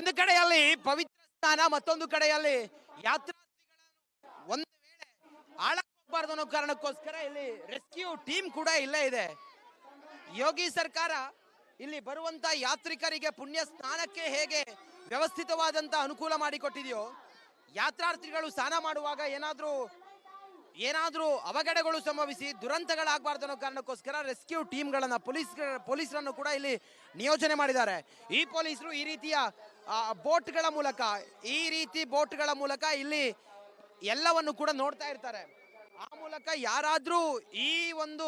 ಒಂದು ಕಡೆಯಲ್ಲಿ ಪವಿತ್ರ ಸ್ನಾನ, ಮತ್ತೊಂದು ಕಡೆಯಲ್ಲಿ ಯಾತ್ರಾರ್ಥಿಗಳನ್ನು ಒಂದು ವೇಳೆ ಆಳಕ್ಕೋಗ್ಬಾರ್ದು ಅನ್ನೋ ಕಾರಣಕ್ಕೋಸ್ಕರ ಇಲ್ಲಿ ರೆಸ್ಕ್ಯೂ ಟೀಮ್ ಕೂಡ ಇಲ್ಲೇ ಇದೆ. ಯೋಗಿ ಸರ್ಕಾರ ಇಲ್ಲಿ ಬರುವಂತ ಯಾತ್ರಿಕರಿಗೆ ಪುಣ್ಯ ಸ್ನಾನಕ್ಕೆ ಹೇಗೆ ವ್ಯವಸ್ಥಿತವಾದಂತ ಅನುಕೂಲ ಮಾಡಿಕೊಟ್ಟಿದೆಯೋ, ಯಾತ್ರಾರ್ಥಿಗಳು ಸ್ನಾನ ಮಾಡುವಾಗ ಏನಾದ್ರೂ ಅವಘಡಗಳು ಸಂಭವಿಸಿ ದುರಂತಗಳಾಗಬಾರ್ದು ಅನ್ನೋ ಕಾರಣಕ್ಕೋಸ್ಕರ ರೆಸ್ಕ್ಯೂ ಟೀಮ್ಗಳನ್ನ ಪೊಲೀಸರನ್ನು ಕೂಡ ಇಲ್ಲಿ ನಿಯೋಜನೆ ಮಾಡಿದ್ದಾರೆ. ಈ ಪೊಲೀಸರು ಈ ರೀತಿಯ ಬೋಟ್ಗಳ ಮೂಲಕ ಇಲ್ಲಿ ಎಲ್ಲವನ್ನು ಕೂಡ ನೋಡ್ತಾ ಇರ್ತಾರೆ. ಆ ಮೂಲಕ ಯಾರಾದ್ರೂ ಈ ಒಂದು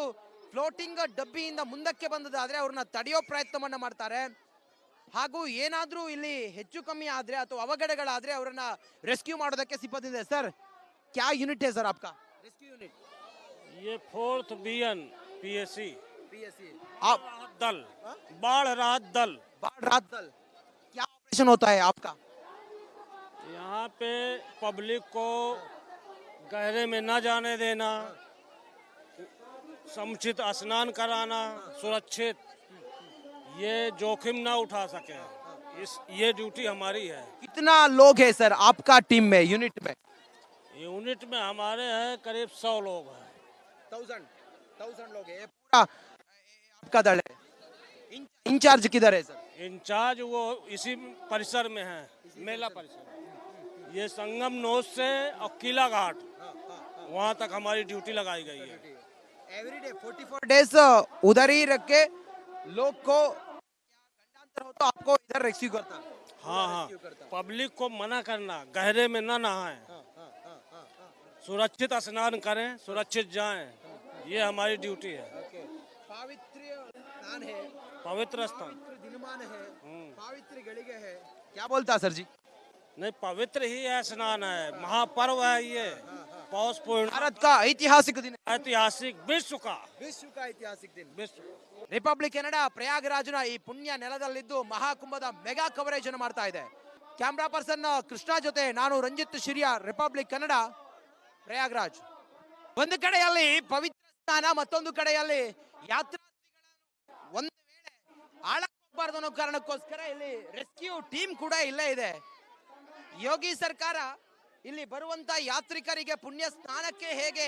ಫ್ಲೋಟಿಂಗ್ ಡಬ್ಬಿಯಿಂದ ಮುಂದಕ್ಕೆ ಬಂದದಾದ್ರೆ ಅವ್ರನ್ನ ತಡೆಯೋ ಪ್ರಯತ್ನವನ್ನ ಮಾಡ್ತಾರೆ. ಹಾಗೂ ಏನಾದ್ರೂ ಇಲ್ಲಿ ಹೆಚ್ಚು ಕಮ್ಮಿ ಆದ್ರೆ ಅಥವಾ ಅವಘಡಗಳಾದ್ರೆ ಅವರನ್ನ ರೆಸ್ಕ್ಯೂ ಮಾಡೋದಕ್ಕೆ ಸಿದ್ಧವಿದೆ. ಸರ್, क्या यूनिट है सर आपका? रेस्क्यू यूनिट ये 4th BN PSC आप दल, बाढ़ राहत दल। क्या ऑपरेशन होता है आपका? यहाँ पे पब्लिक को गहरे में न जाने देना, समुचित स्नान कराना, सुरक्षित ये जोखिम ना उठा सके, ये ड्यूटी हमारी है। कितना लोग है सर आपका टीम में, यूनिट में? यूनिट में हमारे हैं करीब 100 लोग हैं। 1000 लोग है। पूरा आपका दल है। इंचार्ज किधर है सर? इंचार्ज वो इसी परिसर में है, मेला परिसर। ये संगम नोज से और किला घाट वहाँ तक हमारी ड्यूटी लगाई गई है। एवरीडे 44 डेज उधर ही रख के लोग को गंडांतर हो तो आपको इधर रेस्क्यू करता? हाँ, पब्लिक को मना करना, गहरे में न नहाएं, सुरक्षित स्नान करें, सुरक्षित जाएं, ये हमारी ड्यूटी है। पवित्र स्नान है, पवित्र स्थान, दिनमान है, पवित्र गलिगे है, क्या बोलता सर जी? नहीं, पवित्र ही है, स्नान है, महापर्व है ये, पौष पूर्णिमा, भारत का ऐतिहासिक दिन, ऐतिहासिक विश्व का ऐतिहासिक दिन। विश्व ರಿಪಬ್ಲಿಕ್ ಕನ್ನಡ ಪ್ರಯಾಗರಾಜ್ನ ಈ ಪುಣ್ಯ ನೆಲದಲ್ಲಿದ್ದು ಮಹಾಕುಂಭದ ಮೆಗಾ ಕವರೇಜ್ ಅನ್ನು ಮಾಡ್ತಾ ಇದೆ. ಕ್ಯಾಮ್ರಾ ಪರ್ಸನ್ ಕೃಷ್ಣ ಜೊತೆ ನಾನು ರಂಜಿತ್ ಶಿರಿಯಾ, ರಿಪಬ್ಲಿಕ್ ಕನ್ನಡ, ಪ್ರಯಾಗರಾಜ್. ಒಂದು ಕಡೆಯಲ್ಲಿ ಪವಿತ್ರ ಸ್ನಾನ, ಮತ್ತೊಂದು ಕಡೆಯಲ್ಲಿ ಯಾತ್ರಾರ್ಥಿಗಳನ್ನು ಒಂದು ವೇಳೆ ಆಳಕ್ಕೋಗ್ಬಾರ್ದು ಅನ್ನೋ ಕಾರಣಕ್ಕೋಸ್ಕರ ಇಲ್ಲಿ ರೆಸ್ಕ್ಯೂ ಟೀಮ್ ಕೂಡ ಇಲ್ಲೇ ಇದೆ. ಯೋಗಿ ಸರ್ಕಾರ ಇಲ್ಲಿ ಬರುವಂತ ಯಾತ್ರಿಕರಿಗೆ ಪುಣ್ಯ ಸ್ನಾನಕ್ಕೆ ಹೇಗೆ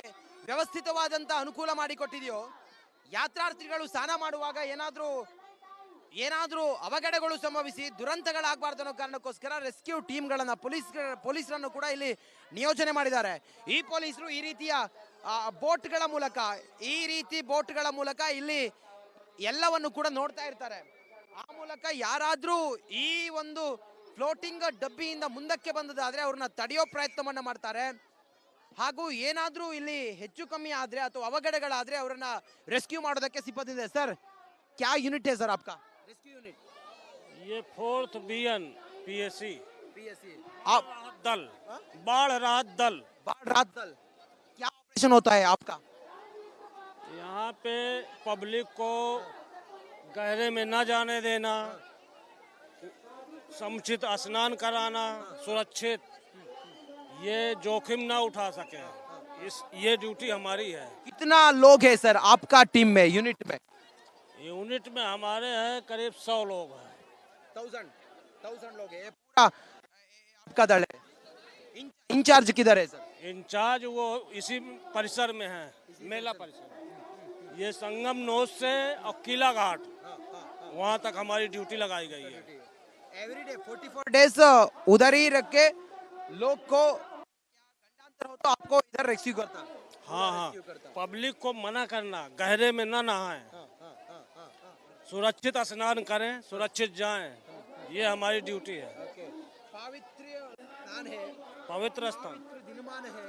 ವ್ಯವಸ್ಥಿತವಾದಂತ ಅನುಕೂಲ ಮಾಡಿಕೊಟ್ಟಿದೆಯೋ, ಯಾತ್ರಾರ್ಥಿಗಳು ಸ್ನಾನ ಮಾಡುವಾಗ ಏನಾದ್ರೂ ಅವಘಡಗಳು ಸಂಭವಿಸಿ ದುರಂತಗಳಾಗಬಾರ್ದು ಅನ್ನೋ ಕಾರಣಕ್ಕೋಸ್ಕರ ರೆಸ್ಕ್ಯೂ ಟೀಮ್ಗಳನ್ನ ಪೊಲೀಸರನ್ನು ಕೂಡ ಇಲ್ಲಿ ನಿಯೋಜನೆ ಮಾಡಿದ್ದಾರೆ. ಈ ಪೊಲೀಸರು ಈ ರೀತಿಯ ಬೋಟ್ಗಳ ಮೂಲಕ ಇಲ್ಲಿ ಎಲ್ಲವನ್ನು ಕೂಡ ನೋಡ್ತಾ ಇರ್ತಾರೆ. ಆ ಮೂಲಕ ಯಾರಾದ್ರೂ ಈ ಒಂದು ಫ್ಲೋಟಿಂಗ್ ಡಬ್ಬಿಯಿಂದ ಮುಂದಕ್ಕೆ ಬಂದದಾದ್ರೆ ಅವ್ರನ್ನ ತಡೆಯೋ ಪ್ರಯತ್ನವನ್ನ ಮಾಡ್ತಾರೆ. ಹಾಗೂ ಏನಾದ್ರೂ ಇಲ್ಲಿ ಹೆಚ್ಚು ಕಮ್ಮಿ ಆದ್ರೆ ಅಥವಾ ಅವಘಡಗಳಾದ್ರೆ ಅವರನ್ನ ರೆಸ್ಕ್ಯೂ ಮಾಡೋದಕ್ಕೆ ಸಿದ್ಧವಿದೆ. ಸರ್, क्या यूनिट है सर आपका? रेस्क्यू यूनिट ये 4th BN PSC आप दल, बाढ़ राहत दल। क्या ऑपरेशन होता है आपका? यहाँ पे पब्लिक को गहरे में न जाने देना, समुचित स्नान कराना, सुरक्षित ये जोखिम ना उठा सके, ये ड्यूटी हमारी है। कितना लोग है सर आपका टीम में, यूनिट में? यूनिट में हमारे हैं करीब 100 लोग हैं। 1000 लोग है। पूरा आपका दल है। इंचार्ज किधर है सर? इंचार्ज वो इसी परिसर में है, मेला परिसर। ये संगम नोज से और किला घाट वहाँ तक हमारी ड्यूटी लगाई गई है। एवरीडे 44 डेज उधर ही रख के लोग को गंडांतर हो तो आपको इधर रेस्क्यू करता? हाँ, पब्लिक को मना करना, गहरे में न नहाएं, सुरक्षित स्नान करें, सुरक्षित जाएं, ये हमारी ड्यूटी है। पवित्र स्नान है, पवित्र स्थान, दिनमान है,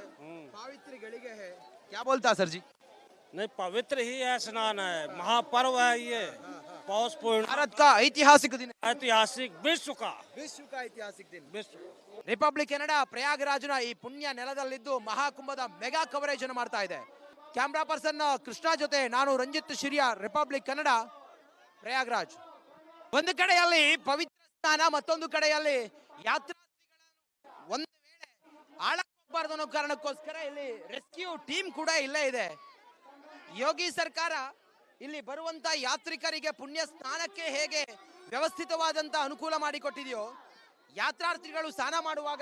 पवित्र गलिगे है, क्या बोलता सर जी? नहीं, पवित्र ही है, स्नान है, महापर्व है ये, पौष पूर्णिमा, भारत का ऐतिहासिक दिन, ऐतिहासिक विश्व का ऐतिहासिक दिन। विश्व ರಿಪಬ್ಲಿಕ್ ಕನ್ನಡ ಪ್ರಯಾಗರಾಜ್ನ ಈ ಪುಣ್ಯ ನೆಲದಲ್ಲಿದ್ದು ಮಹಾಕುಂಭದ ಮೆಗಾ ಕವರೇಜ್ ಅನ್ನು ಮಾಡ್ತಾ ಇದೆ. ಕ್ಯಾಮ್ರಾ ಪರ್ಸನ್ ಕೃಷ್ಣ ಜೊತೆ ನಾನು ರಂಜಿತ್ ಶಿರಿಯಾ, ರಿಪಬ್ಲಿಕ್ ಕನ್ನಡ, ಪ್ರಯಾಗರಾಜ್. ಒಂದು ಕಡೆಯಲ್ಲಿ ಪವಿತ್ರ ಸ್ನಾನ, ಮತ್ತೊಂದು ಕಡೆಯಲ್ಲಿ ಯಾತ್ರಾರ್ಥಿಗಳನ್ನು ಒಂದು ವೇಳೆ ಆಳಕ್ಕೋಗ್ಬಾರ್ದು ಅನ್ನೋ ಕಾರಣಕ್ಕೋಸ್ಕರ ಇಲ್ಲಿ ರೆಸ್ಕ್ಯೂ ಟೀಮ್ ಕೂಡ ಇಲ್ಲೇ ಇದೆ. ಯೋಗಿ ಸರ್ಕಾರ ಇಲ್ಲಿ ಬರುವಂತ ಯಾತ್ರಿಕರಿಗೆ ಪುಣ್ಯ ಸ್ನಾನಕ್ಕೆ ಹೇಗೆ ವ್ಯವಸ್ಥಿತವಾದಂತ ಅನುಕೂಲ ಮಾಡಿಕೊಟ್ಟಿದೆಯೋ, ಯಾತ್ರಾರ್ಥಿಗಳು ಸ್ನಾನ ಮಾಡುವಾಗ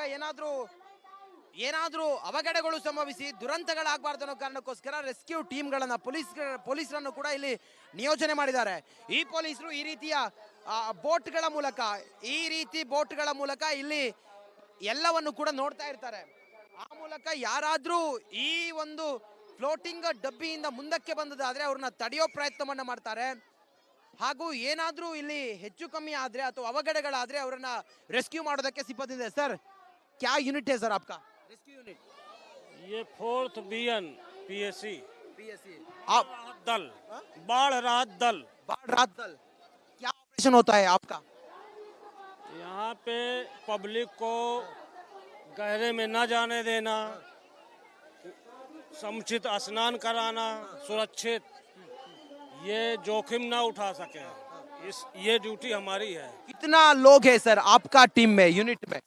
ಏನಾದ್ರೂ ಅವಘಡಗಳು ಸಂಭವಿಸಿ ದುರಂತಗಳಾಗಬಾರ್ದು ಅನ್ನೋ ಕಾರಣಕ್ಕೋಸ್ಕರ ರೆಸ್ಕ್ಯೂ ಟೀಮ್ಗಳನ್ನ ಪೊಲೀಸರನ್ನು ಕೂಡ ಇಲ್ಲಿ ನಿಯೋಜನೆ ಮಾಡಿದ್ದಾರೆ. ಈ ಪೊಲೀಸರು ಈ ರೀತಿಯ ಬೋಟ್ಗಳ ಮೂಲಕ ಇಲ್ಲಿ ಎಲ್ಲವನ್ನು ಕೂಡ ನೋಡ್ತಾ ಇರ್ತಾರೆ. ಆ ಮೂಲಕ ಯಾರಾದ್ರೂ ಈ ಒಂದು ಫ್ಲೋಟಿಂಗ್ ಡಬ್ಬಿಯಿಂದ ಮುಂದಕ್ಕೆ ಬಂದದಾದ್ರೆ ಅವ್ರನ್ನ ತಡೆಯೋ ಪ್ರಯತ್ನವನ್ನ ಮಾಡ್ತಾರೆ. ಹಾಗೂ ಏನಾದ್ರೂ ಇಲ್ಲಿ ಹೆಚ್ಚು ಕಮ್ಮಿ ಆದ್ರೆ ಅಥವಾ ಅವಘಡಗಳಾದ್ರೆ ಅವರನ್ನ ರೆಸ್ಕ್ಯೂ ಮಾಡೋದಕ್ಕೆ ಸಿದ್ಧತೆ. ಸರ್, क्या यूनिट है सर आपका? Rescue unit. ये 4th BN PSC आप दल, बाढ़ राहत दल। बाढ़ राहत दल क्या ऑपरेशन होता है आपका? यहाँ पे पब्लिक को गहरे में न जाने देना, समुचित स्नान कराना, सुरक्षित, ये जोखिम ना उठा सके, ये ड्यूटी हमारी है। कितना लोग है सर आपका टीम में, यूनिट में?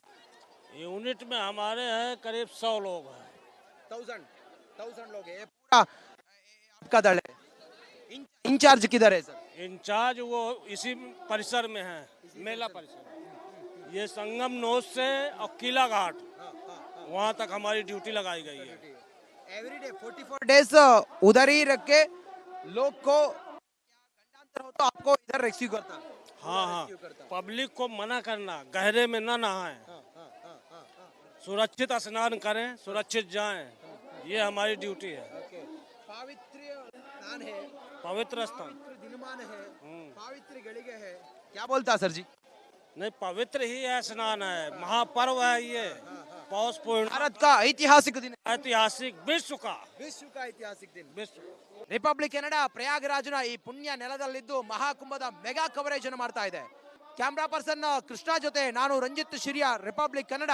यूनिट में हमारे हैं करीब 100 लोग हैं। 1000 लोग है। ये पूरा आपका दल है। इंचार्ज किधर है सर? इंचार्ज वो इसी परिसर में है, मेला परिसर। ये संगम नोज से और किला घाट वहाँ तक हमारी ड्यूटी लगाई गई है। एवरीडे 44 डेज उधर ही रख के लोग को गंडांतर हो तो आपको इधर रेस्क्यू करता है। हाँ, पब्लिक को मना करना, गहरे में न नहाएं, सुरक्षित स्नान करें, सुरक्षित जाएं, ये हमारी ड्यूटी है। पवित्र स्नान है, पवित्र स्थान, दिनमान है, पवित्र गलिगे है। क्या बोलता सर जी? नहीं, पवित्र ही है, स्नान है, महापर्व है ये, पौष पूर्णिमा, भारत का ऐतिहासिक दिन है। ऐतिहासिक विश्व का ऐतिहासिक दिन। विश्व ರಿಪಬ್ಲಿಕ್ ಕನ್ನಡ ಪ್ರಯಾಗರಾಜ್ನ ಈ ಪುಣ್ಯ ನೆಲದಲ್ಲಿದ್ದು ಮಹಾಕುಂಭದ ಮೆಗಾ ಕವರೇಜ್ ಅನ್ನು ಮಾಡ್ತಾ ಇದೆ. ಕ್ಯಾಮ್ರಾ ಪರ್ಸನ್ ಕೃಷ್ಣ ಜೊತೆ ನಾನು ರಂಜಿತ್ ಶಿರಿಯಾ, ರಿಪಬ್ಲಿಕ್ ಕನ್ನಡ,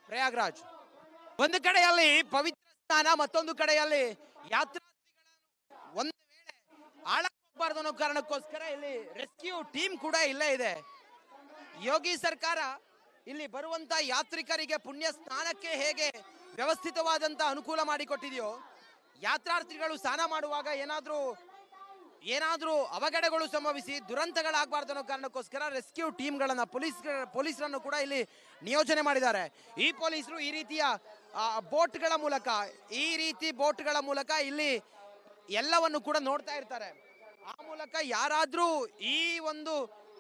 ಪ್ರಯಾಗರಾಜ್. ಒಂದು ಕಡೆಯಲ್ಲಿ ಪವಿತ್ರ ಸ್ನಾನ, ಮತ್ತೊಂದು ಕಡೆಯಲ್ಲಿ ಯಾತ್ರಾರ್ಥಿಗಳನ್ನು ಒಂದು ವೇಳೆ ಆಳಕ್ಕೋಗಬಾರ್ದು ಅನ್ನೋ ಕಾರಣಕ್ಕೋಸ್ಕರ ಇಲ್ಲಿ ರೆಸ್ಕ್ಯೂ ಟೀಮ್ ಕೂಡ ಇಲ್ಲೇ ಇದೆ. ಯೋಗಿ ಸರ್ಕಾರ ಇಲ್ಲಿ ಬರುವಂತ ಯಾತ್ರಿಕರಿಗೆ ಪುಣ್ಯ ಸ್ನಾನಕ್ಕೆ ಹೇಗೆ ವ್ಯವಸ್ಥಿತವಾದಂತ ಅನುಕೂಲ ಮಾಡಿಕೊಟ್ಟಿದೆಯೋ, ಯಾತ್ರಾರ್ಥಿಗಳು ಸ್ನಾನ ಮಾಡುವಾಗ ಏನಾದ್ರೂ ಅವಘಡಗಳು ಸಂಭವಿಸಿ ದುರಂತಗಳಾಗಬಾರ್ದು ಅನ್ನೋ ಕಾರಣಕ್ಕೋಸ್ಕರ ರೆಸ್ಕ್ಯೂ ಟೀಮ್ಗಳನ್ನ ಪೊಲೀಸರನ್ನು ಕೂಡ ಇಲ್ಲಿ ನಿಯೋಜನೆ ಮಾಡಿದ್ದಾರೆ. ಈ ಪೊಲೀಸರು ಈ ರೀತಿಯ ಬೋಟ್ಗಳ ಮೂಲಕ ಇಲ್ಲಿ ಎಲ್ಲವನ್ನು ಕೂಡ ನೋಡ್ತಾ ಇರ್ತಾರೆ. ಆ ಮೂಲಕ ಯಾರಾದ್ರೂ ಈ ಒಂದು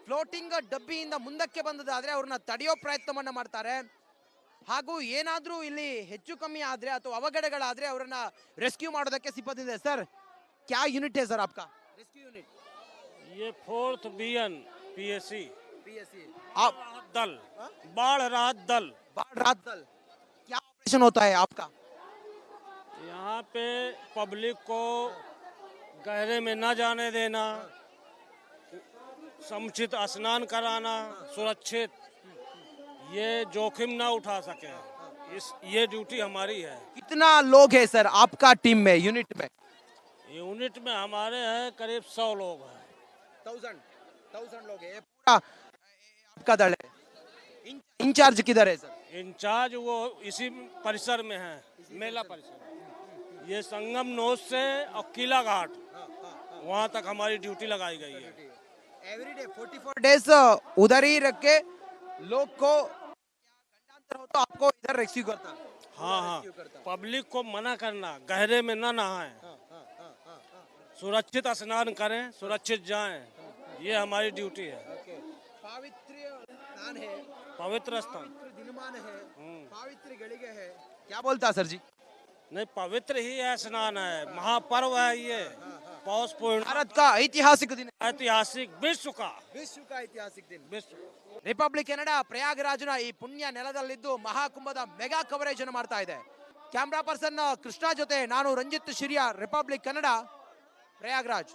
ಫ್ಲೋಟಿಂಗ್ ಡಬ್ಬಿಯಿಂದ ಮುಂದಕ್ಕೆ ಬಂದದಾದ್ರೆ ಅವ್ರನ್ನ ತಡೆಯೋ ಪ್ರಯತ್ನವನ್ನ ಮಾಡ್ತಾರೆ. ಹಾಗೂ ಏನಾದ್ರೂ ಇಲ್ಲಿ ಹೆಚ್ಚು ಕಮ್ಮಿ ಆದ್ರೆ ಅಥವಾ ಅವಘಡಗಳಾದ್ರೆ ಅವರನ್ನ ರೆಸ್ಕ್ಯೂ ಮಾಡೋದಕ್ಕೆ ಸಿದ್ಧತೆ. ಸರ್, क्या यूनिट है सर आपका? Rescue unit. ये 4th BN PSC आप दल, बाढ़ राहत दल। बाढ़ राहत दल क्या ऑपरेशन होता है आपका? यहाँ पे पब्लिक को गहरे में न जाने देना, समुचित स्नान कराना, सुरक्षित, ये जोखिम ना उठा सके, ये ड्यूटी हमारी है। कितना लोग है सर आपका टीम में, यूनिट में? यूनिट में हमारे हैं करीब 100 लोग हैं। 1000 लोग है। ये पूरा आपका दल है। इंचार्ज किधर है सर? इंचार्ज वो इसी परिसर में है, मेला परिसर। ये संगम नोज से और किला घाट वहाँ तक हमारी ड्यूटी लगाई गई है। एवरीडे 44 डेज उधर ही रख के लोग को गंडांतर हो तो आपको इधर रेस्क्यू करता है। हाँ, पब्लिक को मना करना, गहरे में न नहाएं, सुरक्षित स्नान करें, सुरक्षित जाएं, ये हमारी ड्यूटी है। पवित्र स्नान है, पवित्र स्थान, दिनमान है, पवित्र गलिगे है। क्या बोलता सर जी? नहीं, पवित्र ही है, स्नान है, महापर्व है ये, पौष पूर्णिमा, भारत का ऐतिहासिक दिन है। ऐतिहासिक विश्व का ऐतिहासिक दिन। विश्व ರಿಪಬ್ಲಿಕ್ ಕನ್ನಡ ಪ್ರಯಾಗರಾಜ್ನ ಈ ಪುಣ್ಯ ನೆಲದಲ್ಲಿದ್ದು ಮಹಾಕುಂಭದ ಮೆಗಾ ಕವರೇಜ್ ಅನ್ನು ಮಾಡ್ತಾ ಇದೆ. ಕ್ಯಾಮ್ರಾ ಪರ್ಸನ್ ಕೃಷ್ಣ ಜೊತೆ ನಾನು ರಂಜಿತ್ ಶಿರಿಯಾ, ರಿಪಬ್ಲಿಕ್ ಕನ್ನಡ, ಪ್ರಯಾಗರಾಜ್.